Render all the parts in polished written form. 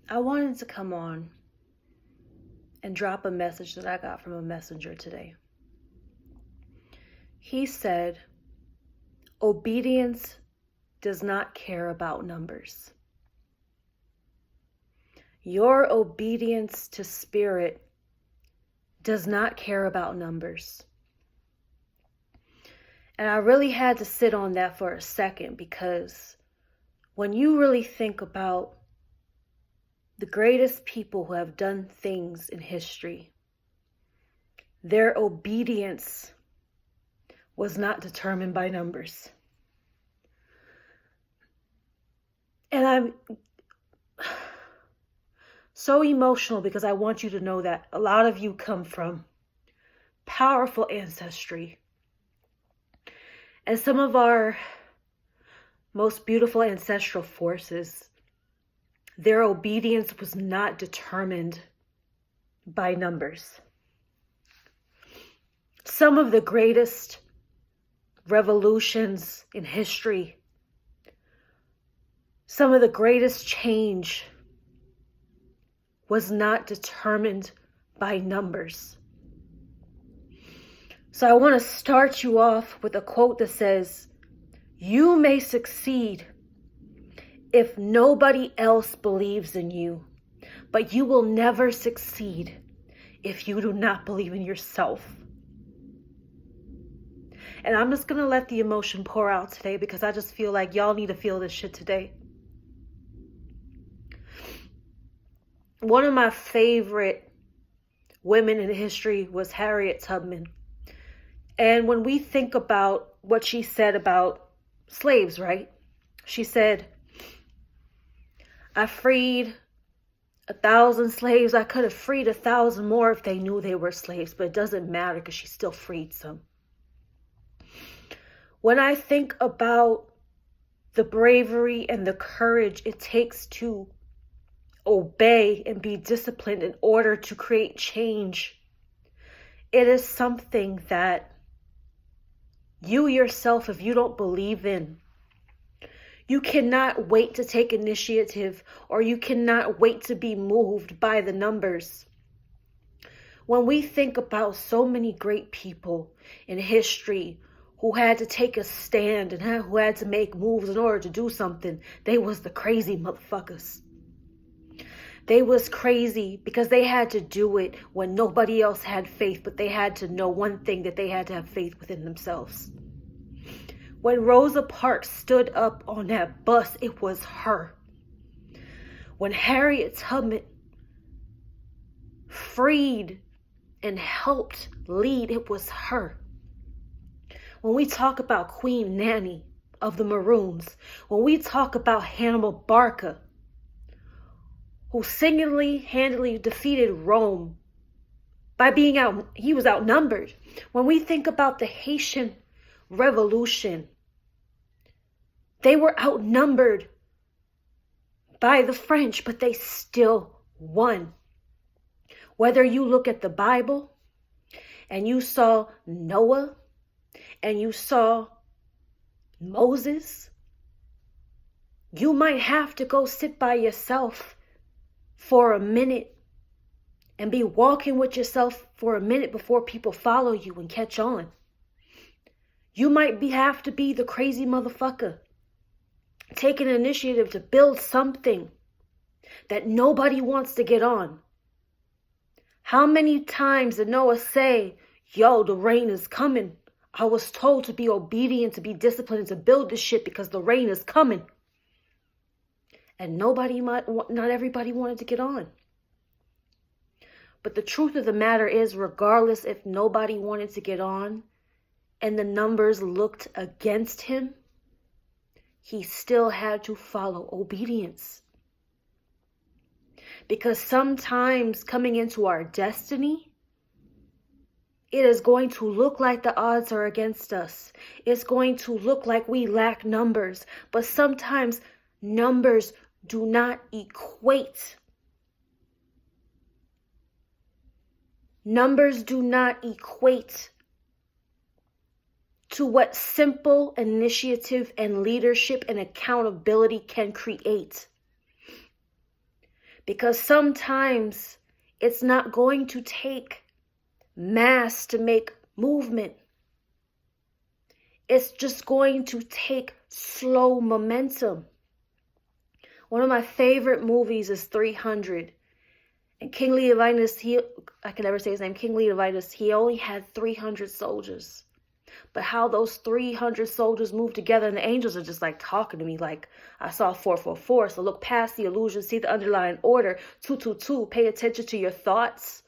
I wanted to come on and drop a message that I got from a messenger today. He said, obedience does not care about numbers. Your obedience to spirit does not care about numbers. And I really had to sit on that for a second, because when you really think about the greatest people who have done things in history, their obedience was not determined by numbers. And I'm so emotional because I want you to know that a lot of you come from powerful ancestry. And some of our most beautiful ancestral forces, their obedience was not determined by numbers. Some of the greatest revolutions in history, some of the greatest change was not determined by numbers. So I want to start you off with a quote that says, "You may succeed if nobody else believes in you, but you will never succeed if you do not believe in yourself." And I'm just going to let the emotion pour out today, because I just feel like y'all need to feel this shit today. One of my favorite women in history was Harriet Tubman. And when we think about what she said about slaves, right? She said, "I freed 1,000 slaves. I could have freed 1,000 more if they knew they were slaves, but it doesn't matter because she still freed some." When I think about the bravery and the courage it takes to obey and be disciplined in order to create change, it is something that you yourself, if you don't believe in, you cannot wait to take initiative, or you cannot wait to be moved by the numbers. When we think about so many great people in history who had to take a stand and who had to make moves in order to do something, they was the crazy motherfuckers. They was crazy because they had to do it when nobody else had faith, but they had to know one thing, that they had to have faith within themselves. When Rosa Parks stood up on that bus, it was her. When Harriet Tubman freed and helped lead, it was her. When we talk about Queen Nanny of the Maroons, when we talk about Hannibal Barca, who single-handedly defeated Rome by he was outnumbered. When we think about the Haitian Revolution, they were outnumbered by the French, but they still won. Whether you look at the Bible and you saw Noah and you saw Moses, you might have to go sit by yourself for a minute and be walking with yourself for a minute before people follow you and catch on. You might have to be the crazy motherfucker, taking an initiative to build something that nobody wants to get on. How many times did Noah say, "Yo, the rain is coming. I was told to be obedient, to be disciplined, and to build this shit because the rain is coming." And not everybody wanted to get on. But the truth of the matter is, regardless if nobody wanted to get on and the numbers looked against him, he still had to follow obedience. Because sometimes coming into our destiny, it is going to look like the odds are against us. It's going to look like we lack numbers. But sometimes numbers do not equate. Numbers do not equate to what simple initiative and leadership and accountability can create. Because sometimes it's not going to take mass to make movement. It's just going to take slow momentum. One of my favorite movies is 300. And King Leonidas, I can never say his name, King Leonidas, he only had 300 soldiers. But how those 300 soldiers move together, and the angels are just like talking to me like, I saw 444. So look past the illusion, see the underlying order. 222, pay attention to your thoughts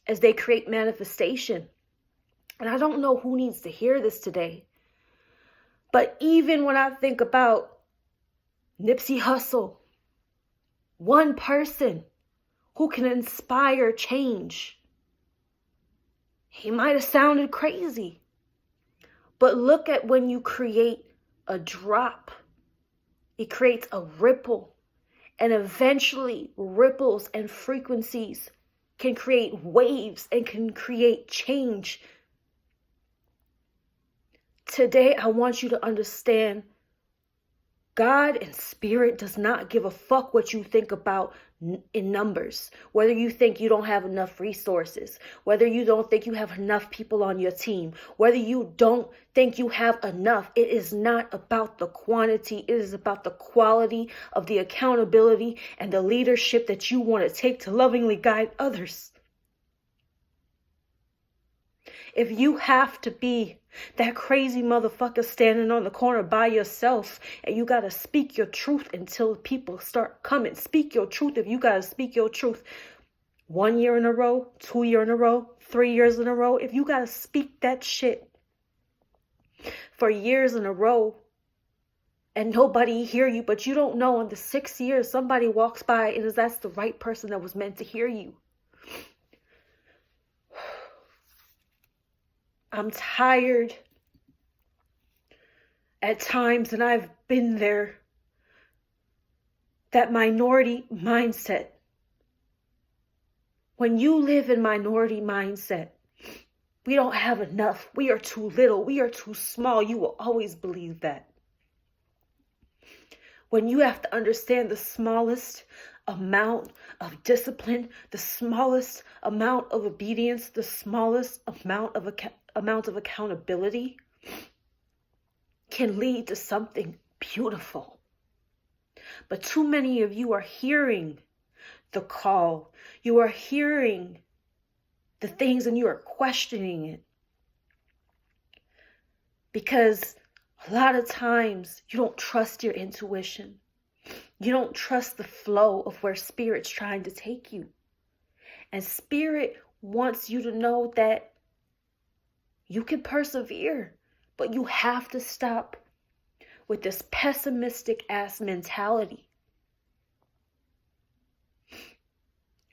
as they create manifestation. And I don't know who needs to hear this today. But even when I think about Nipsey Hussle, one person who can inspire change. He might have sounded crazy, but look at when you create a drop, it creates a ripple, and eventually ripples and frequencies can create waves and can create change. Today, I want you to understand God and spirit does not give a fuck what you think about in numbers. Whether you think you don't have enough resources, whether you don't think you have enough people on your team, whether you don't think you have enough, it is not about the quantity. It is about the quality of the accountability and the leadership that you want to take to lovingly guide others. If you have to be that crazy motherfucker standing on the corner by yourself and you got to speak your truth until people start coming, speak your truth. If you got to speak your truth 1 year in a row, 2 years in a row, 3 years in a row, if you got to speak that shit for years in a row and nobody hear you, but you don't know in the 6 years somebody walks by and that's the right person that was meant to hear you. I'm tired at times, and I've been there, that minority mindset. When you live in minority mindset, we don't have enough. We are too little. We are too small. You will always believe that. When you have to understand the smallest amount of discipline, the smallest amount of obedience, the smallest amount of accountability can lead to something beautiful. But too many of you are hearing the call. You are hearing the things and you are questioning it. Because a lot of times you don't trust your intuition. You don't trust the flow of where spirit's trying to take you. And spirit wants you to know that you can persevere, but you have to stop with this pessimistic ass mentality.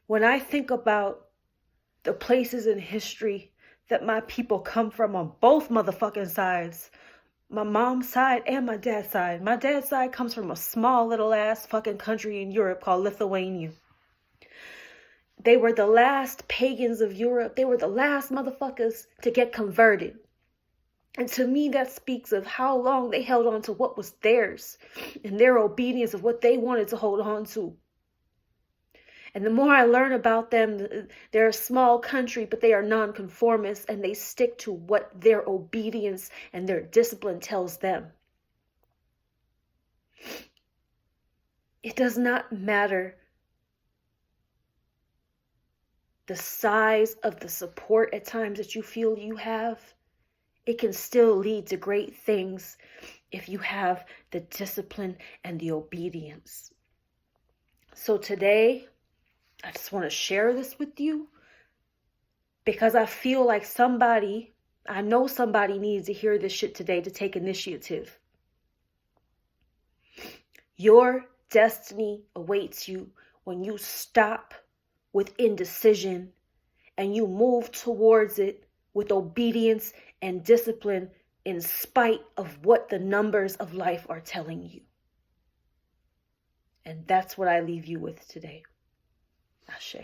When I think about the places in history that my people come from on both motherfucking sides, my mom's side and my dad's side. My dad's side comes from a small little ass fucking country in Europe called Lithuania. They were the last pagans of Europe. They were the last motherfuckers to get converted. And to me, that speaks of how long they held on to what was theirs and their obedience of what they wanted to hold on to. And the more I learn about them, they're a small country, but they are nonconformists and they stick to what their obedience and their discipline tells them. It does not matter the size of the support at times that you feel you have. It can still lead to great things if you have the discipline and the obedience. So today, I just want to share this with you because I feel like I know somebody needs to hear this shit today to take initiative. Your destiny awaits you when you stop with indecision and you move towards it with obedience and discipline in spite of what the numbers of life are telling you. And that's what I leave you with today. Ashe.